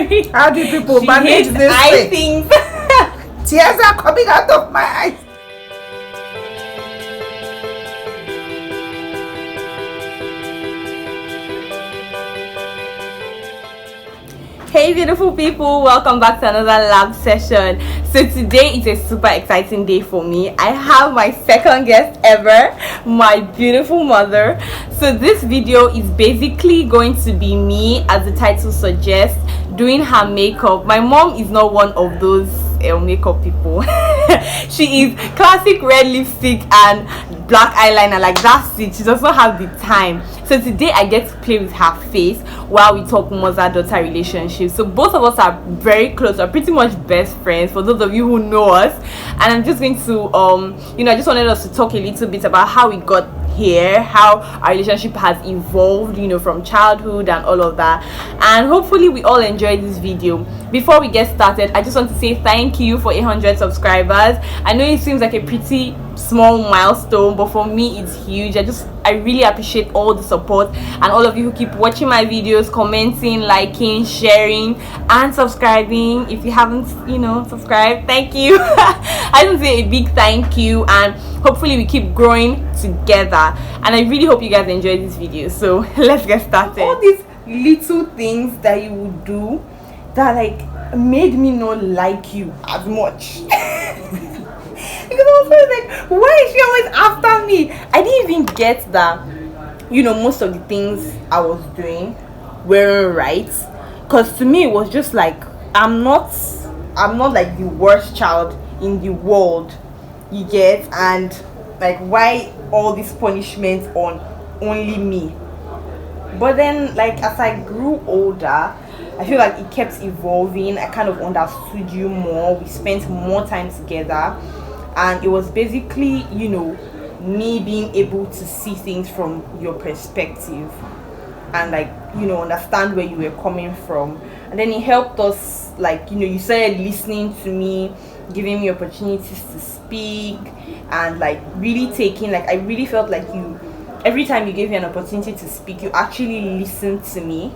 How do people She manage hates this eye thing? things. Tears are coming out of my eyes. Hey beautiful people, welcome back to another lab session. So today is a super exciting day for me. I have my second guest ever, my beautiful mother. So this video is basically going to be me, as the title suggests, doing her makeup. My mom is not one of those makeup people. She is classic red lipstick and black eyeliner, like that's it. She does not have the time. So today I get to play with her face while we talk mother-daughter relationship. So both of us are very close, are pretty much best friends, for those of you who know us. And I'm just going to I just wanted us to talk a little bit about how we got here, how our relationship has evolved, from childhood and all of that. And hopefully we all enjoyed this video. Before we get started, I just want to say thank you for 100 subscribers. I know it seems like a pretty small milestone, but for me it's huge. I really appreciate all the support and all of you who keep watching my videos, commenting, liking, sharing, and subscribing. If you haven't subscribed, thank you. I want to say a big thank you, and hopefully we keep growing together. And I really hope you guys enjoy this video. So let's get started. All these little things that you would do that made me not like you as much. Because I was like, why is she always after me? I didn't even get that most of the things I was doing weren't right. Because to me it was just like, I'm not like the worst child in the world, you get, and like, why all this punishment on only me? But then, like, as I grew older, I feel like it kept evolving. I kind of understood you more. We spent more time together, and it was basically me being able to see things from your perspective and understand where you were coming from. And then it helped us, you started listening to me, giving me opportunities to speak, and really taking, I really felt like every time you gave me an opportunity to speak, you actually listened to me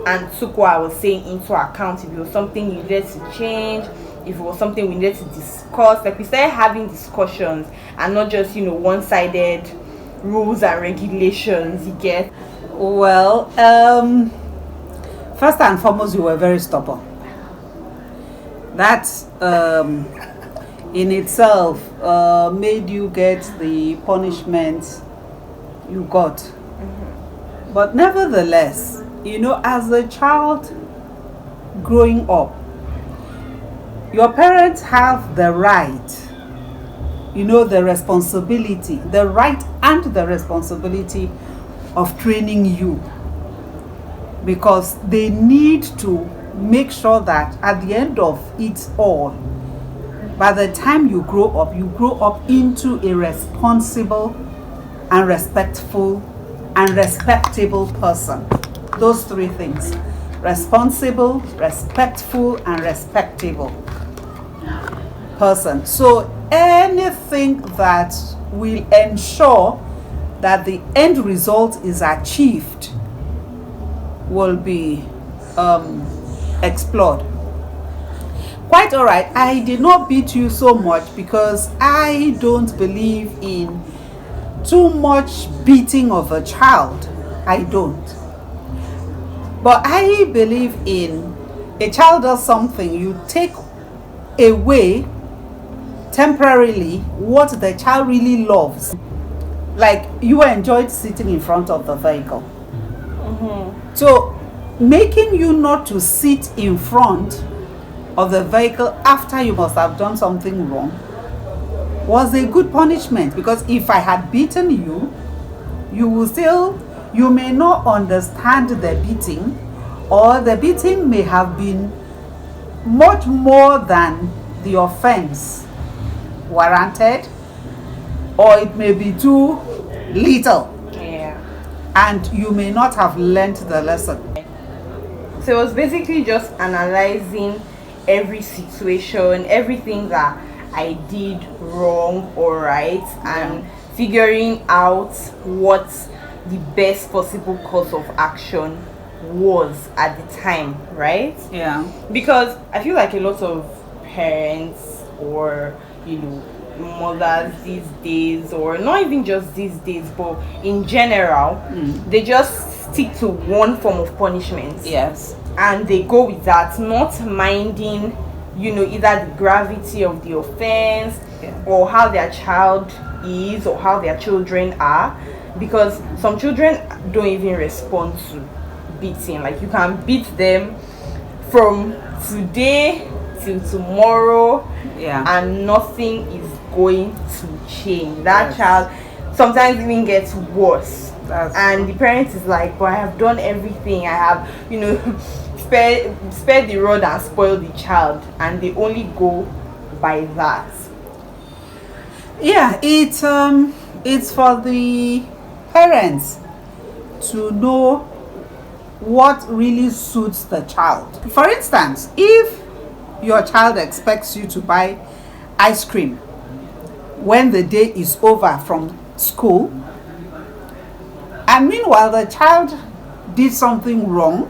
and took what I was saying into account. If it was something you needed to change, if it was something we needed to discuss, we started having discussions and not just one-sided rules and regulations, you get. Well, first and foremost, you were very stubborn. That in itself made you get the punishment you got. Mm-hmm. But nevertheless, as a child growing up, your parents have the right, the responsibility, the right and the responsibility of training you, because they need to make sure that at the end of it all, by the time you grow up into a responsible and respectful and respectable person. Those three things: responsible, respectful, and respectable person. So anything that will ensure that the end result is achieved will be explored. Quite all right. I did not beat you so much because I don't believe in too much beating of a child. I don't. But I believe in a child does something, you take away temporarily what the child really loves. Like, you enjoyed sitting in front of the vehicle. Mm-hmm. So making you not to sit in front of the vehicle after you must have done something wrong was a good punishment, because if I had beaten you, you may not understand the beating, or the beating may have been much more than the offense warranted, or it may be too little. Yeah. And you may not have learned the lesson. So it was basically just analyzing every situation, everything that I did wrong or right, and figuring out what the best possible course of action was at the time, right? Yeah. Because I feel like a lot of parents, or mothers these days, or not even just these days, but in general, they just stick to one form of punishment. Yes. And they go with that, not minding either the gravity of the offense, or how their child is, or how their children are. Because some children don't even respond to beating. Like, you can beat them from today till tomorrow, and nothing is going to change. That child sometimes even gets worse. And the parent is like, but I have done everything. I have spare the rod and spoil the child, and they only go by that. Yeah, it's for the parents to know what really suits the child. For instance, if your child expects you to buy ice cream when the day is over from school, and meanwhile the child did something wrong,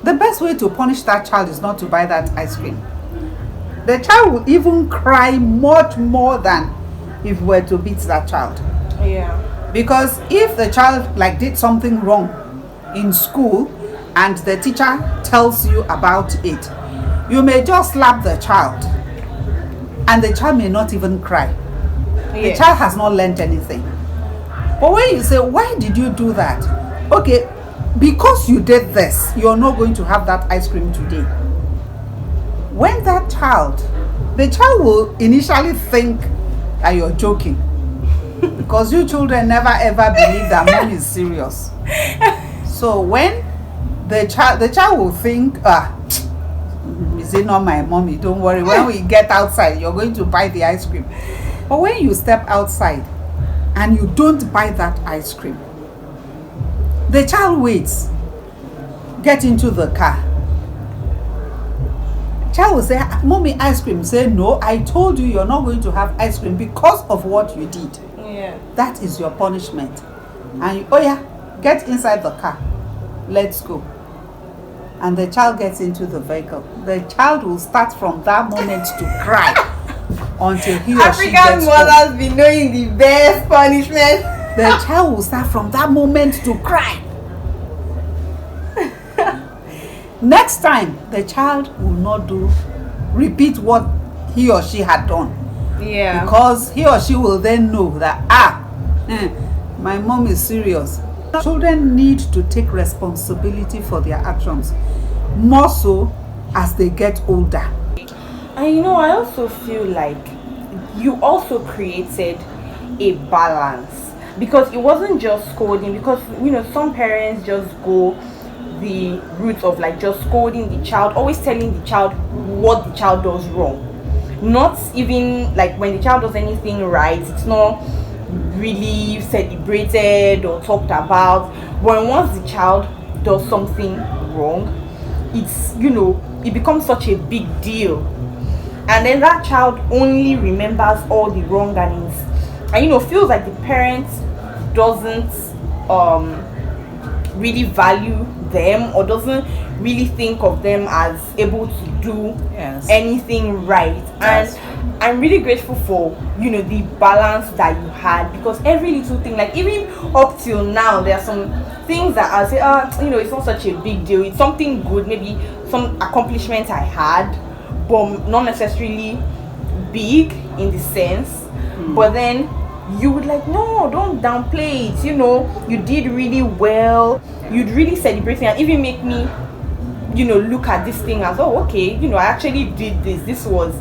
the best way to punish that child is not to buy that ice cream. The child will even cry much more than if we were to beat that child. Yeah. Because if the child did something wrong in school and the teacher tells you about it, you may just slap the child and the child may not even cry. The child has not learned anything. But when you say, why did you do that? Okay, because you did this, you're not going to have that ice cream today. When the child will initially think that you're joking, because you children never ever believe that mom is serious. So when the child will think, is it not my mommy? Don't worry, when we get outside you're going to buy the ice cream. But when you step outside and you don't buy that ice cream, the child waits, get into the car. Child will say, mommy, ice cream. Say, no, I told you you're not going to have ice cream because of what you did. Yeah. That is your punishment. And get inside the car, let's go. And the child gets into the vehicle. The child will start from that moment to cry until he or she gets African mothers be knowing the best punishment. The child will start from that moment to cry. Next time, the child will not repeat what he or she had done. Yeah. Because he or she will then know that, my mom is serious. Children need to take responsibility for their actions, more so as they get older. And I also feel like you also created a balance, because it wasn't just scolding. Because some parents just go the route of just scolding the child, always telling the child what the child does wrong, not even when the child does anything right, it's not really celebrated or talked about. But once the child does something wrong, it's it becomes such a big deal, and then that child only remembers all the wrongdoings, and feels like the parent doesn't really value them, or doesn't really think of them as able to do anything right. Yes. And I'm really grateful for the balance that you had, because every little thing, even up till now, there are some things that I'll say, it's not such a big deal, it's something good, maybe some accomplishment I had, but not necessarily big in the sense. But then you would no, don't downplay it, you did really well, you'd really celebrate it, and even make me look at this thing as, oh, okay, I actually did this was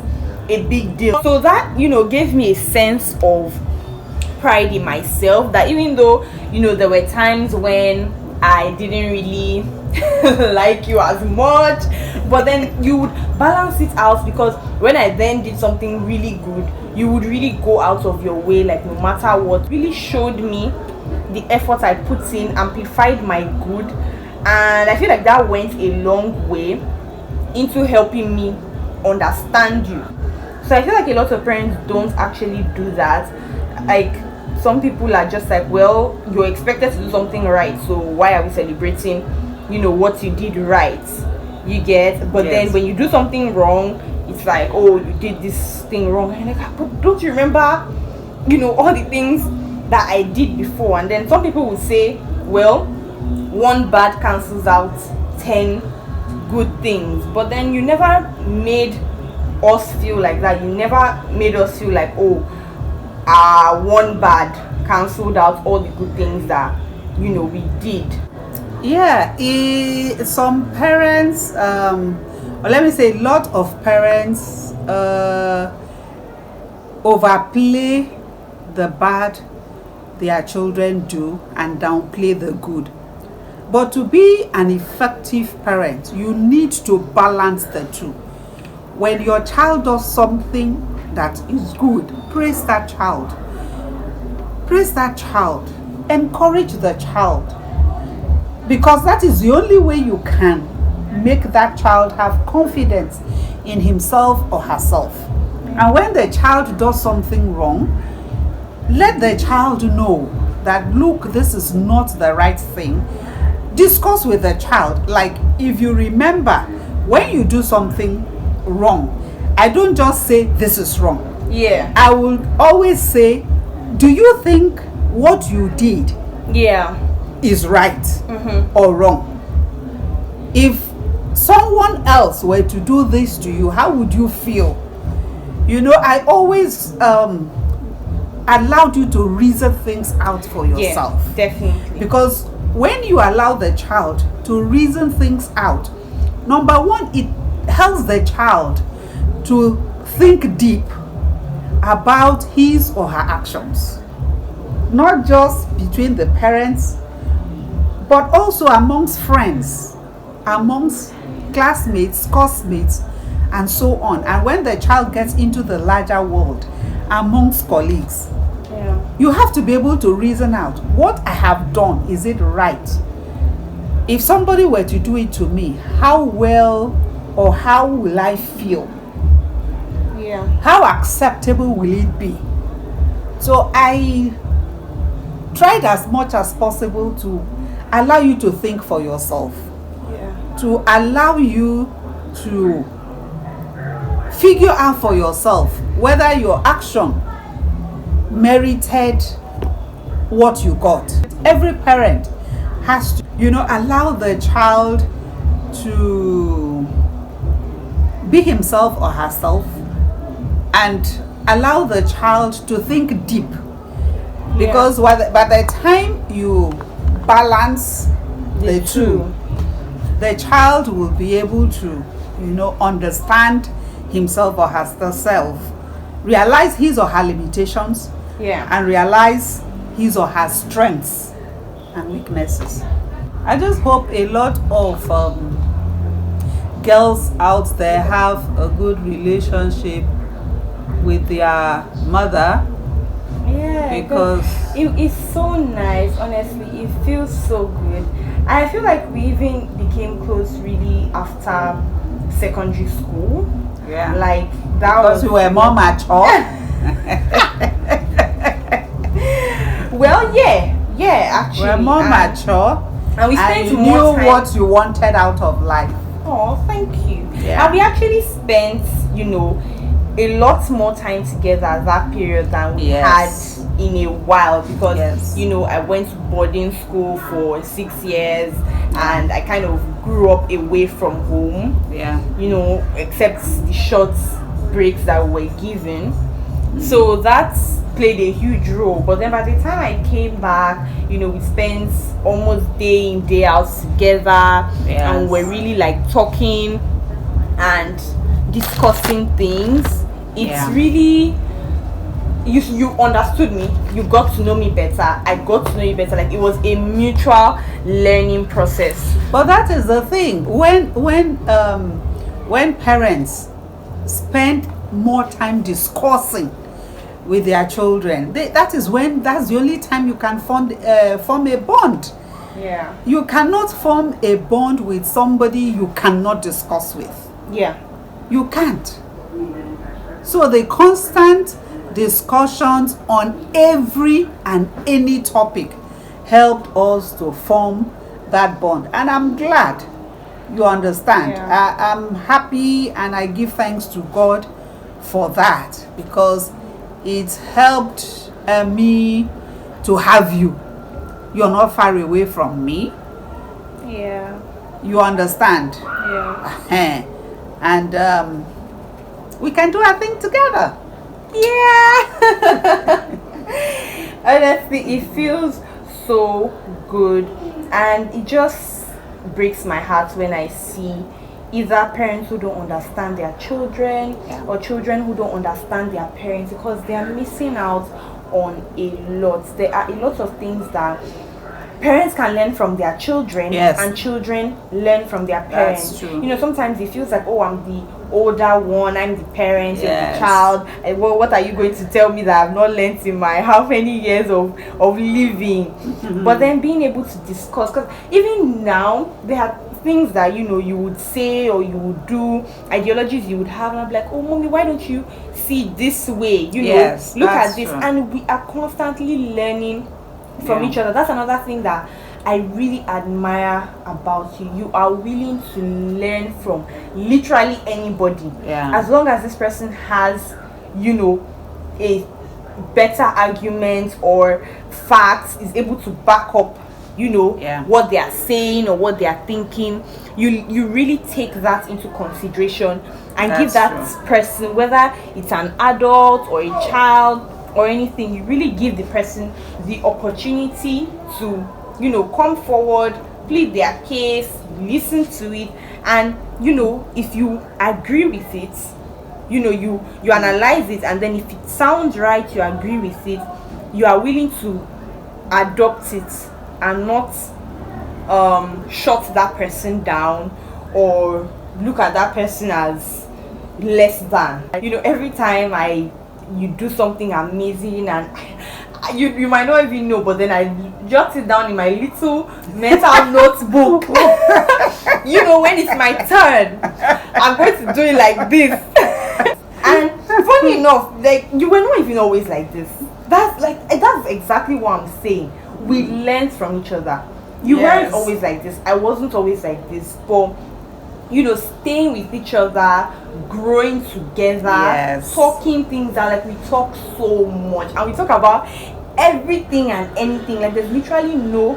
a big deal. So that gave me a sense of pride in myself, that even though there were times when I didn't really like you as much, but then you would balance it out, because when I then did something really good, you would really go out of your way, no matter what. Really showed me the effort I put in, amplified my good, and I feel like that went a long way into helping me understand you. So I feel like a lot of parents don't actually do that. some people are just like, well, you're expected to do something right, so why are we celebrating, what you did right? You get, but then when you do something wrong, it's like, oh, you did this thing wrong, and like, but don't you remember, all the things that I did before? And then some people will say, well, one bad cancels out 10 good things, but then you never made us feel like that. You never made us feel like, oh, one bad cancelled out all the good things that we did. Yeah, some parents, or let me say, a lot of parents overplay the bad their children do and downplay the good. But to be an effective parent, you need to balance the two. When your child does something that is good, praise that child. Praise that child. Encourage the child. Because that is the only way you can make that child have confidence in himself or herself. And when the child does something wrong, let the child know that, look, this is not the right thing. Discuss with the child. Like, if you remember, when you do something wrong, I don't just say this is wrong. Yeah. I will always say, do you think what you did is right or wrong? If someone else were to do this to you, how would you feel? I always allowed you to reason things out for yourself. Yeah, definitely. Because when you allow the child to reason things out, number one, it helps the child to think deep about his or her actions. Not just between the parents, but also amongst friends, amongst classmates, classmates, and so on. And when the child gets into the larger world, amongst colleagues, you have to be able to reason out, what I have done, is it right? If somebody were to do it to me, how well or how will I feel? Yeah. How acceptable will it be? So I tried as much as possible to allow you to think for yourself. Yeah. To allow you to figure out for yourself whether your action merited what you got. Every parent has to, allow the child to be himself or herself and allow the child to think deep. Because by the time you balance the two, the child will be able to, understand himself or herself, realize his or her limitations, and realize his or her strengths and weaknesses. I just hope a lot of girls out there have a good relationship with their mother. Yeah, because it's so nice. Honestly, it feels so good. I feel like we even became close really after secondary school. Yeah, like that because we were more mature. Well, actually, we're more mature, and we spent you more knew time. what you wanted out of life. Oh, thank you. Yeah. And we actually spent, a lot more time together at that period than we had in a while, because I went to boarding school for 6 years and I kind of grew up away from home. Except the short breaks that we were given. So that's played a huge role. But then by the time I came back, we spent almost day in, day out together, and we're really like talking and discussing things. It's really, you understood me, you got to know me better, I got to know you better. Like, it was a mutual learning process. But that is the thing, when parents spend more time discussing with their children, that's the only time you can form a bond. You cannot form a bond with somebody you cannot discuss with. You can't. So the constant discussions on every and any topic helped us to form that bond. And I'm glad, you understand. Yeah. I'm happy and I give thanks to God for that, because it helped me to have you. You're not far away from me. Yeah. You understand? Yeah. And we can do our thing together. Yeah. Honestly, it feels so good, and it just breaks my heart when I see either parents who don't understand their children, or children who don't understand their parents, because they are missing out on a lot. There are a lot of things that parents can learn from their children, Yes. and children learn from their parents. That's true. You know, sometimes it feels like, oh, I'm the older one, I'm the parent, you're Yes. the child. And what are you going to tell me that I've not learned in my how many years of living? But then being able to discuss, because even now there are things that you would say or you would do, ideologies you would have, and I'm like, oh mommy, why don't you see it this way? Yes, Look that's at this. true. And we are constantly learning from each other. That's another thing that I really admire about you. You are willing to learn from literally anybody. Yeah. As long as this person has, a better argument or facts, is able to back up, what they are saying or what they are thinking, you really take that into consideration and give that person, whether it's an adult or a child or anything, you really give the person the opportunity to come forward, plead their case, listen to it, and if you agree with it, you analyze it, and then if it sounds right, you agree with it, you are willing to adopt it and not shut that person down or look at that person as less than. Every time you do something amazing, and you might not even know, but then I jot it down in my little mental notebook. When it's my turn, I'm going to do it like this. And funny enough, like, you were not even always like this. That's exactly what I'm saying. We learned from each other. You weren't always like this. I wasn't always like this. But staying with each other, growing together, talking things out. Like, we talk so much, and we talk about everything and anything. Like, there's literally no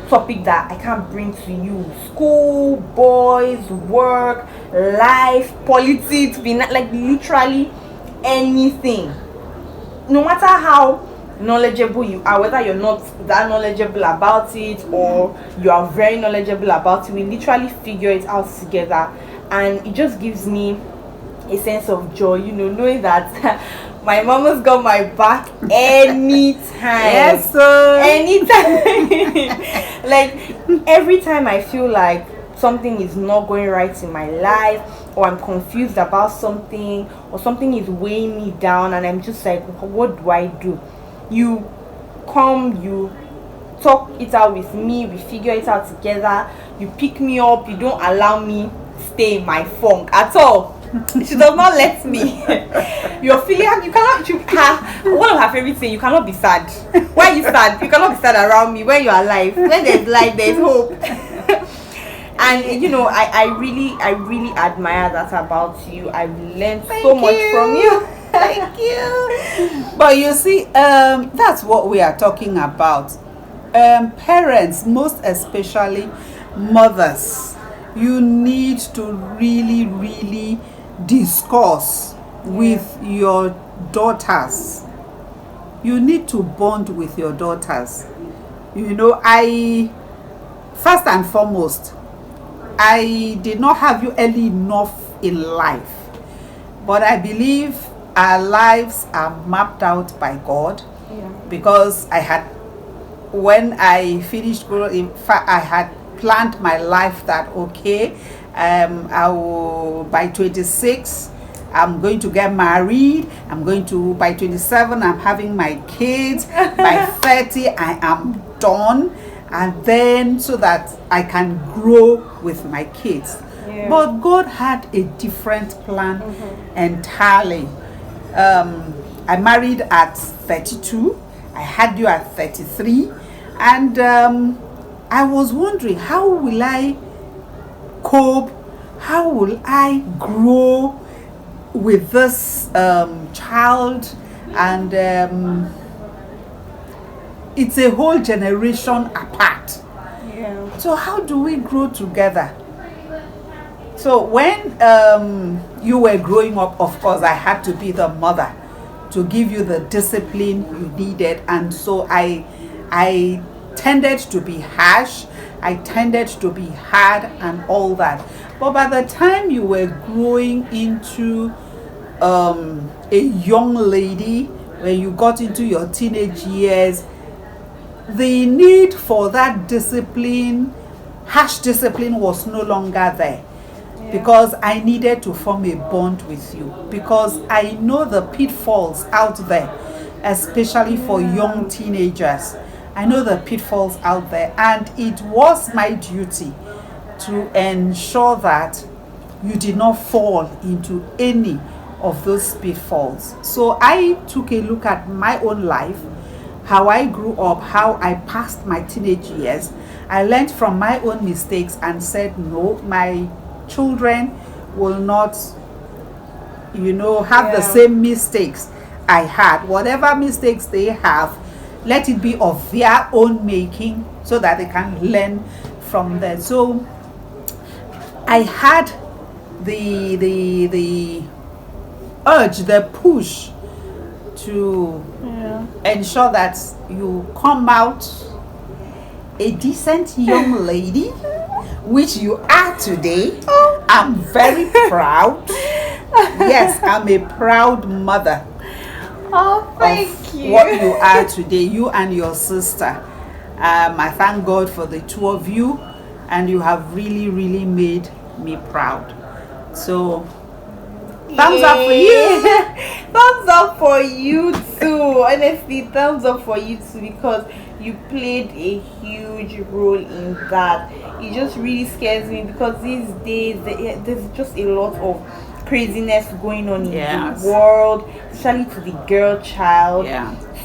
topic that I can't bring to you. School, boys, work, life, politics, like literally anything. No matter how knowledgeable you are, whether you're not that knowledgeable about it or you are very knowledgeable about it, we literally figure it out together. And it just gives me a sense of joy, knowing that my mama's got my back anytime. Yes, sir. Anytime. Like, every time I feel like something is not going right in my life, or I'm confused about something, or something is weighing me down, and I'm just like, what do I do? You come, you talk it out with me, we figure it out together, you pick me up, you don't allow me stay in my funk at all. She does not let me. You're feeling, one of her favorite things, you cannot be sad. Why are you sad? You cannot be sad around me. When you're alive, when there's life, there's hope. And I really admire that about you. I've learned so much from you. Thank you. But you see, that's what we are talking about. Parents, most especially mothers, you need to really discuss with your daughters. You need to bond with your daughters. I first and foremost, I did not have you early enough in life, but I believe our lives are mapped out by God. Because when I finished growing, in fact, I had planned my life that I will, by 26 I'm going to get married, by 27 I'm having my kids, by 30 I am done, and then so that I can grow with my kids. But God had a different plan entirely. I married at 32. I had you at 33. And I was wondering, how will I cope? How will I grow with this child? And it's a whole generation apart. Yeah. So how do we grow together? So when you were growing up, of course, I had to be the mother to give you the discipline you needed. And so I tended to be harsh. I tended to be hard and all that. But by the time you were growing into a young lady, when you got into your teenage years, the need for that discipline, harsh discipline, was no longer there. Because I needed to form a bond with you. Because I know the pitfalls out there, especially for young teenagers. I know the pitfalls out there. And it was my duty to ensure that you did not fall into any of those pitfalls. So I took a look at my own life, how I grew up, how I passed my teenage years. I learned from my own mistakes and said, no, my children will not, have the same mistakes I had. Whatever mistakes they have, let it be of their own making so that they can learn from that. So I had the urge, the push to ensure that you come out a decent young lady, which you are today. I'm very proud. Yes, I'm a proud mother. Oh, thank you. What you are today, you and your sister. I thank God for the two of you, and you have really, really made me proud. So, thumbs up for you. Thumbs up for you too. Honestly, thumbs up for you too, because you played a huge role in that. It just really scares me because these days there's just a lot of craziness going on in the world, especially to the girl child.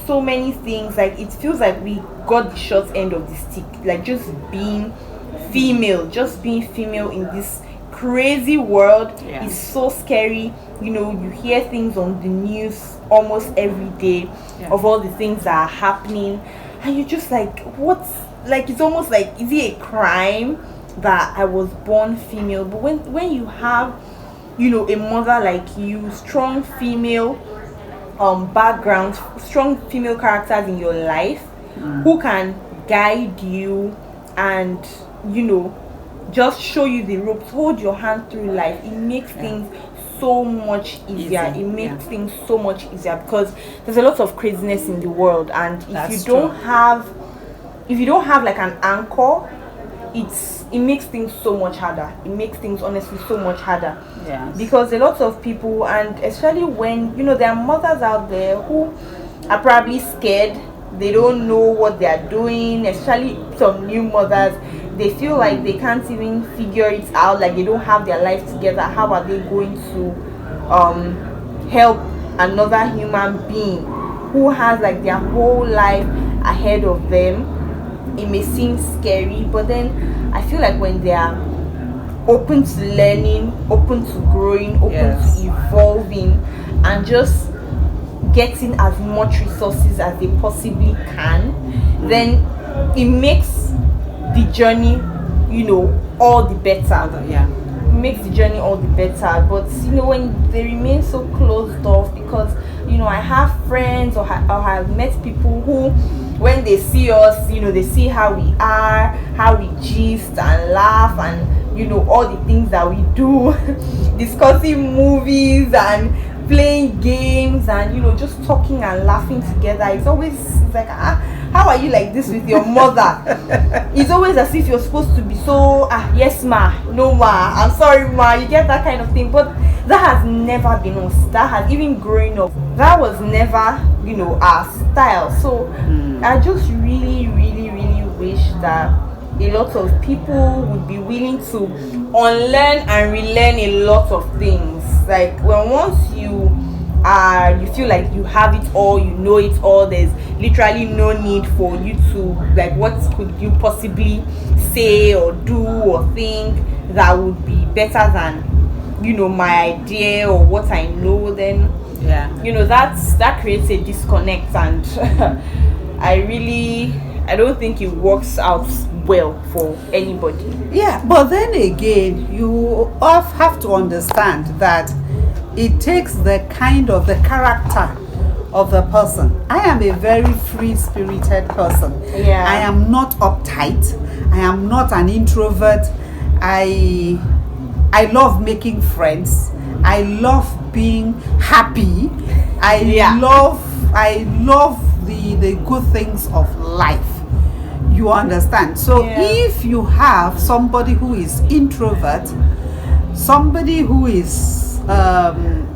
So many things, like it feels like we got the short end of the stick, like just being female in this crazy world is so scary. You hear things on the news almost every day of all the things that are happening, and you're just like, what's, like, it's almost like, is it a crime that I was born female? But when you have a mother like you, strong female background, strong female characters in your life who can guide you and just show you the ropes, hold your hand through life, it makes things so much easier. It makes things so much easier because there's a lot of craziness in the world, and if you don't have like an anchor, it makes things so much harder. It makes things honestly so much harder. Because a lot of people, and especially when there are mothers out there who are probably scared, they don't know what they are doing, especially some new mothers. They feel like they can't even figure it out, like they don't have their life together. How are they going to help another human being who has like their whole life ahead of them? It may seem scary, but then I feel like when they are open to learning, open to growing, open to evolving, and just getting as much resources as they possibly can, then it makes the journey all the better. It makes the journey all the better. But when they remain so closed off, because I have friends or I have met people who, when they see us, they see how we are, how we gist and laugh, and all the things that we do, discussing movies and playing games and just talking and laughing together. It's like, how are you like this with your mother? It's always as if you're supposed to be so, yes ma, no ma, I'm sorry ma, you get that kind of thing. But that has never been us. That has, even growing up, that was never our style. So I just really, really, really wish that a lot of people would be willing to unlearn and relearn a lot of things. Like, when once you you feel like you have it all, you know it all, there's literally no need for you to, like, what could you possibly say or do or think that would be better than, my idea or what I know, then that creates a disconnect, and I don't think it works out well for anybody. Yeah, but then again, you have to understand that it takes the character of the person. I am a very free-spirited person. Yeah. I am not uptight. I am not an introvert. I love making friends. I love being happy. I love the good things of life. You understand? So if you have somebody who is introvert, somebody who is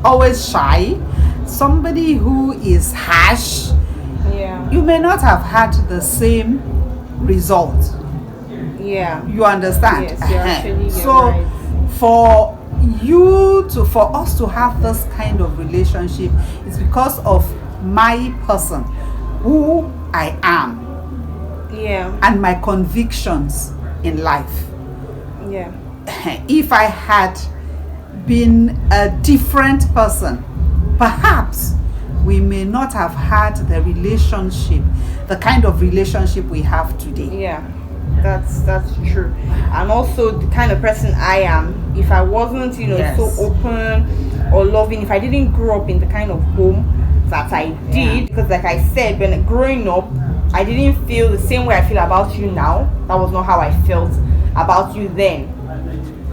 always shy, somebody who is harsh, you may not have had the same result. You understand? Yes, you're so right. for us to have this kind of relationship, it's because of my person, who I am, and my convictions in life. If I had been a different person, perhaps we may not have had the relationship, the kind of relationship we have today. That's true. And also the kind of person I am, if I wasn't so open or loving, if I didn't grow up in the kind of home that I did, because like I said, when growing up, I didn't feel the same way I feel about you now. That was not how I felt about you then.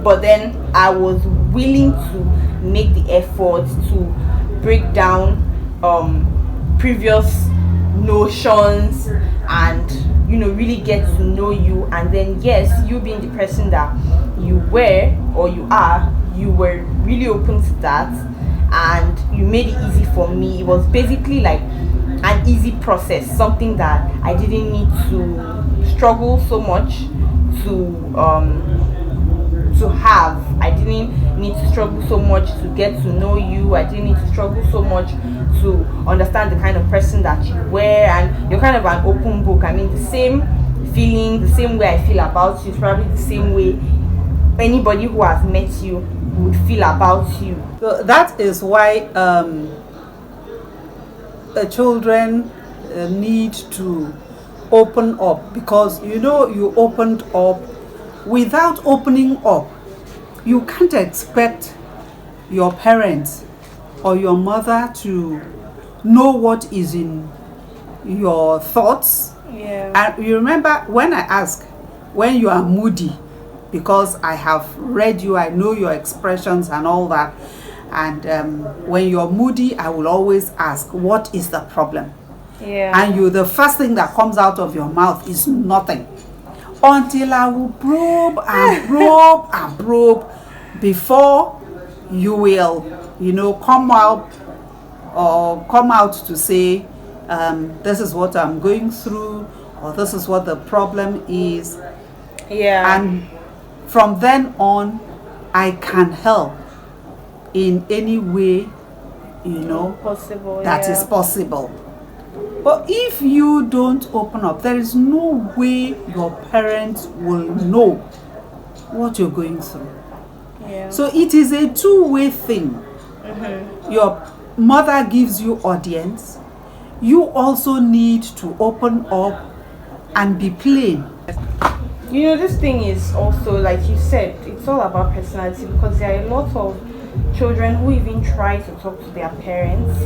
But then I was willing to make the effort to break down previous notions and really get to know you. And then yes, you being the person that you were or you are, you were really open to that, and you made it easy for me. It was basically like an easy process, something that I didn't need to struggle so much to have. I didn't need to struggle so much to get to know you. I didn't need to struggle so much to understand the kind of person that you were, and you're kind of an open book. I mean, the same feeling, the same way I feel about you is probably the same way anybody who has met you would feel about you. So that is why children need to open up, because you opened up. Without opening up, you can't expect your parents or your mother to know what is in your thoughts. And you remember when I ask when you are moody, because I have read you, I know your expressions and all that. And when you're moody, I will always ask, what is the problem? And the first thing that comes out of your mouth is nothing, until I will probe and probe and probe before you will, come out to say, this is what I'm going through, or this is what the problem is. And from then on, I can help in any way, possible. That is possible. But if you don't open up, there is no way your parents will know what you're going through. So it is a two-way thing. Your mother gives you audience. You also need to open up and be plain. This thing is also, like you said, it's all about personality, because there are a lot of children who even try to talk to their parents,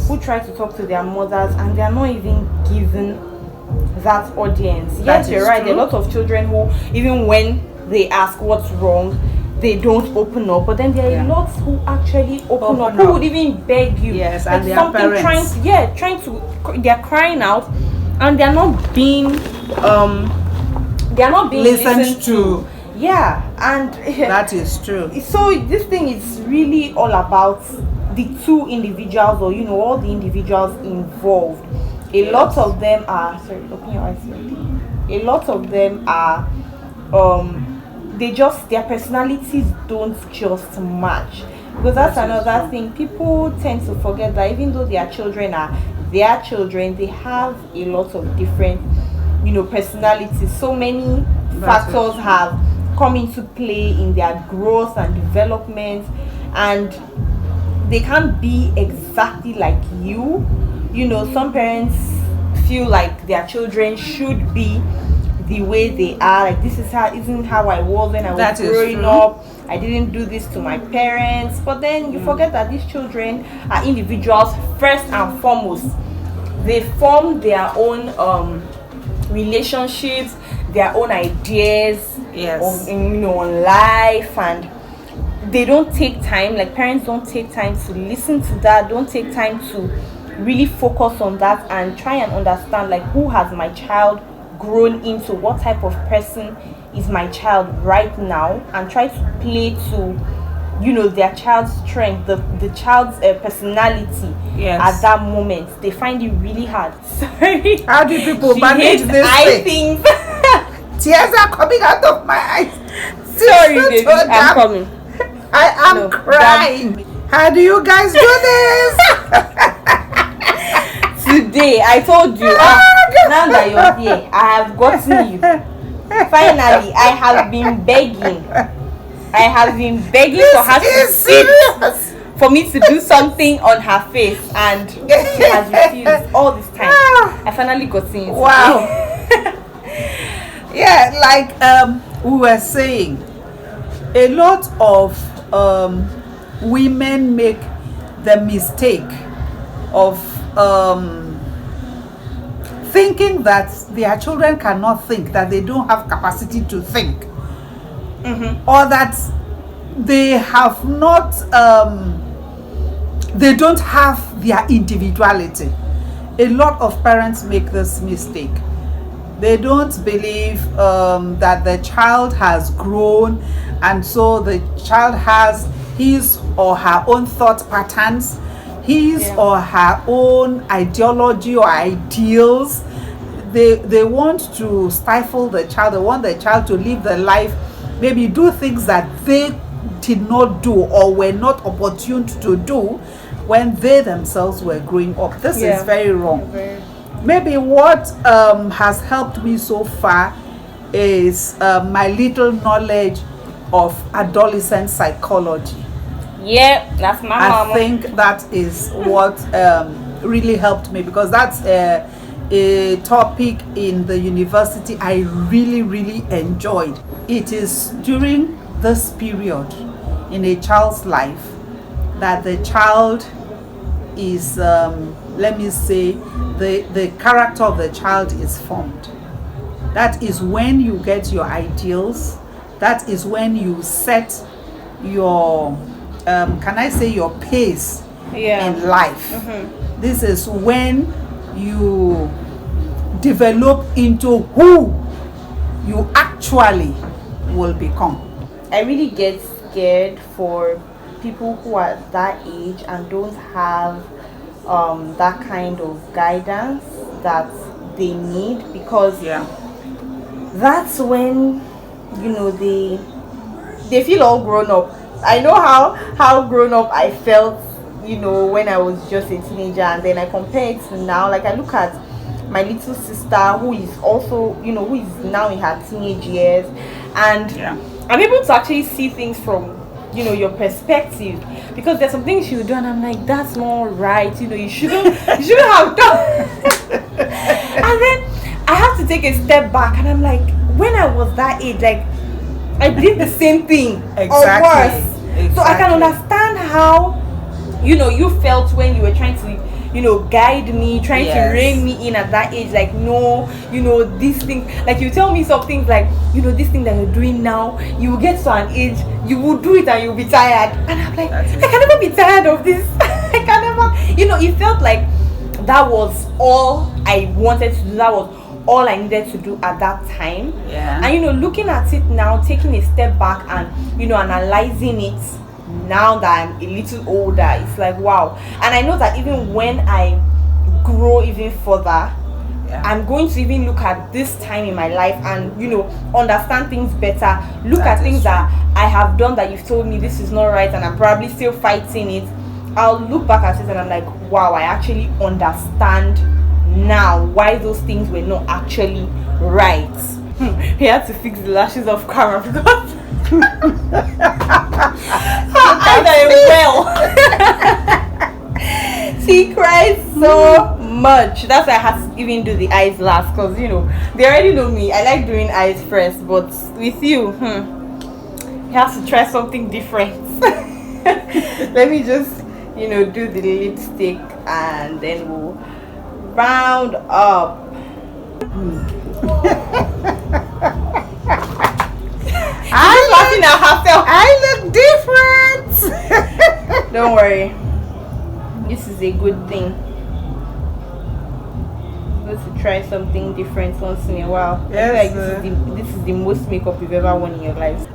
who try to talk to their mothers, and they are not even given that audience. Yes, you're right. There are a lot of children who, even when they ask what's wrong, they don't open up. But then there are lots who actually open up, who would even beg you. Yes, like and their parents. They're crying out, and they're not being listened to. And that is true. So this thing is really all about the two individuals, or all the individuals involved. A lot of them are, sorry, open your eyes. A lot of them are their personalities don't just match. Because that's That is another true. thing. People tend to forget that even though their children are their children, they have a lot of different, personalities. So many factors true. have come into play in their growth and development, and they can't be exactly like you. Some parents feel like their children should be the way they are. Like, this isn't how I was when I was That is growing true. up. I didn't do this to my parents. But then you forget that these children are individuals first and foremost. They form their own relationships, their own ideas Yes. on life, and they don't take time. Like, parents don't take time to listen to that, don't take time to really focus on that and try and understand, like, who has my child grown into, what type of person is my child right now, and try to play to their child's strength, the child's personality. Yes. At that moment they find it really hard. Sorry, How do people she manage hates this eye thing? things. Tears are coming out of my eyes. Sorry, Sister baby, Toda, I'm coming. I am No, crying. How do you guys do this? Today I told you, now that you're here, I have gotten you. Finally, I have been begging for her to It's sit, serious. for me to do something on her face, and she has refused all this time. I finally got in. Wow. Yeah, like we were saying, a lot of women make the mistake of thinking that their children cannot think, that they don't have capacity to think, or that they have not they don't have their individuality. A lot of parents make this mistake. They don't believe that the child has grown, and so the child has his or her own thought patterns, his or her own ideology or ideals. They want to stifle the child. They want the child to live the life, maybe do things that they did not do or were not opportune to do when they themselves were growing up. This is very wrong. Maybe what has helped me so far is my little knowledge of adolescent psychology. Yeah, that's my I mama. think that is what really helped me, because that's a topic in the university I really enjoyed. It is during this period in a child's life that the child is, let me say, the character of the child is formed. That is when you get your ideals. That is when you set your can I say your pace in life. This is when you develop into who you actually will become. I really get scared for people who are that age and don't have that kind of guidance that they need, because that's when they feel all grown up. I know how grown up I felt, when I was just a teenager, and then I compare it to now. Like, I look at my little sister, who is also, who is now in her teenage years, and I'm able to actually see things from your perspective, because there's some things she would do and I'm like, that's not right, you shouldn't have done. And then I have to take a step back and I'm like, when I was that age, like, I did the same thing or worse. So I can understand how you felt when you were trying to guide me, trying to rein me in at that age. Like, no, this thing, like, you tell me some things like, this thing that you're doing now, you will get to an age, you will do it and you'll be tired. And I'm like, I can never be tired of this. I can never, it felt like that was all I wanted to do. That was all I needed to do at that time. And looking at it now, taking a step back and analyzing it now that I'm a little older, it's like, wow. And I know that even when I grow even further, Yeah. I'm going to even look at this time in my life and understand things better. Look That at is things true. that I have done that you've told me this is not right, and I'm probably still fighting it. I'll look back at it and I'm like, wow, I actually understand now why those things were not actually right. He had to fix the lashes of Kara because her eyes are well. She cries so much. That's why I had to even do the eyes last, because they already know me. I like doing eyes first, but with you, you have to try something different. Let me just do the lipstick and then we'll round up. I look different. Don't worry, this is a good thing. Good to try something different once in a while. Yes, I feel like this is the most makeup you've ever worn in your life.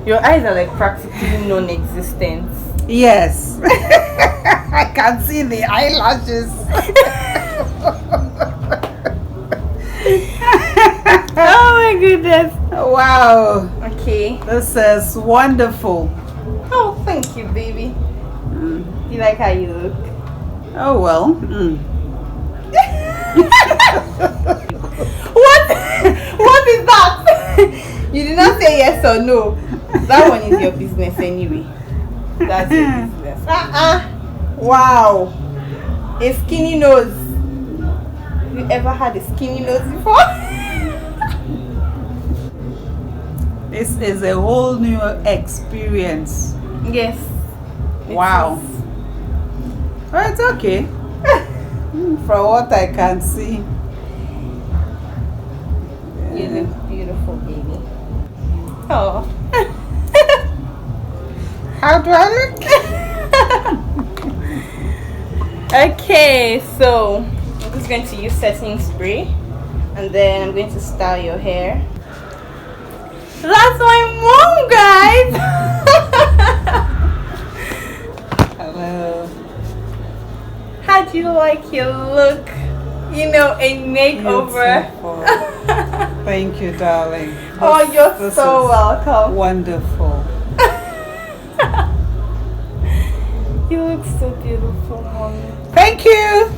Your eyes are like practically non-existent. Yes. I can see the eyelashes. Oh my goodness. Wow. Okay. This is wonderful. Oh, thank you, baby. You like how you look? Oh well. What is that? You did not say yes or no. That one is your business anyway. That's your business. Wow. A skinny nose. Have you ever had a skinny nose before? This is a whole new experience. Yes. Wow. Well, it's okay. From what I can see. You look beautiful, baby. Oh. How do I look? Okay, so I'm just going to use setting spray and then I'm going to style your hair. That's my mom, guys. Hello. How do you like your look? A makeover. Beautiful. Thank you, darling. Oh, you're This so is welcome. Wonderful. You look so beautiful, mommy. Thank you.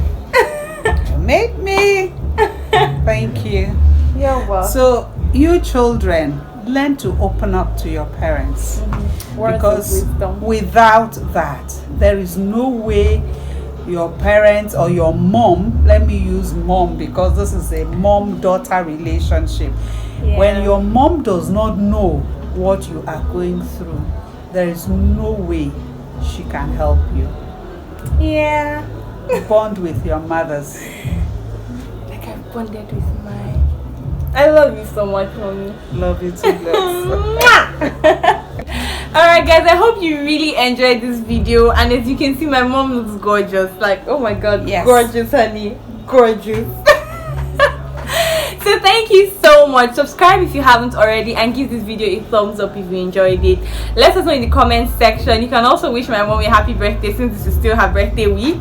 You made me. Thank you. You're welcome. So, you children, learn to open up to your parents. Words Because of wisdom. without that, there is no way your parents or your mom, let me use mom because this is a mom-daughter relationship. Yeah. When your mom does not know what you are going through, there is no way she can help you. Yeah. Bond with your mothers. Like I've bonded with mine. I love you so much, mommy. Love you too, loves. Alright guys, I hope you really enjoyed this video, and as you can see, my mom looks gorgeous. Like, oh my god, Yes. Gorgeous, honey, gorgeous. So thank you so much. Subscribe if you haven't already and give this video a thumbs up if you enjoyed it. Let us know in the comment section. You can also wish my mom a happy birthday since this is still her birthday week.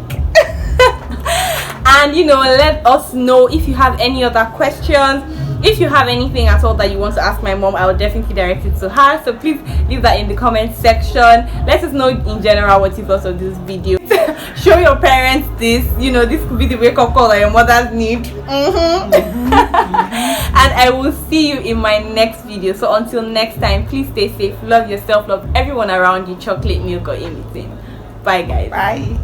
And let us know if you have any other questions. If you have anything at all that you want to ask my mom, I will definitely direct it to her. So please leave that in the comment section. Let us know in general what you thought of this video. Show your parents this. This could be the wake-up call that your mothers need. And I will see you in my next video. So until next time, please stay safe. Love yourself. Love everyone around you. Chocolate, milk, or anything. Bye, guys. Bye.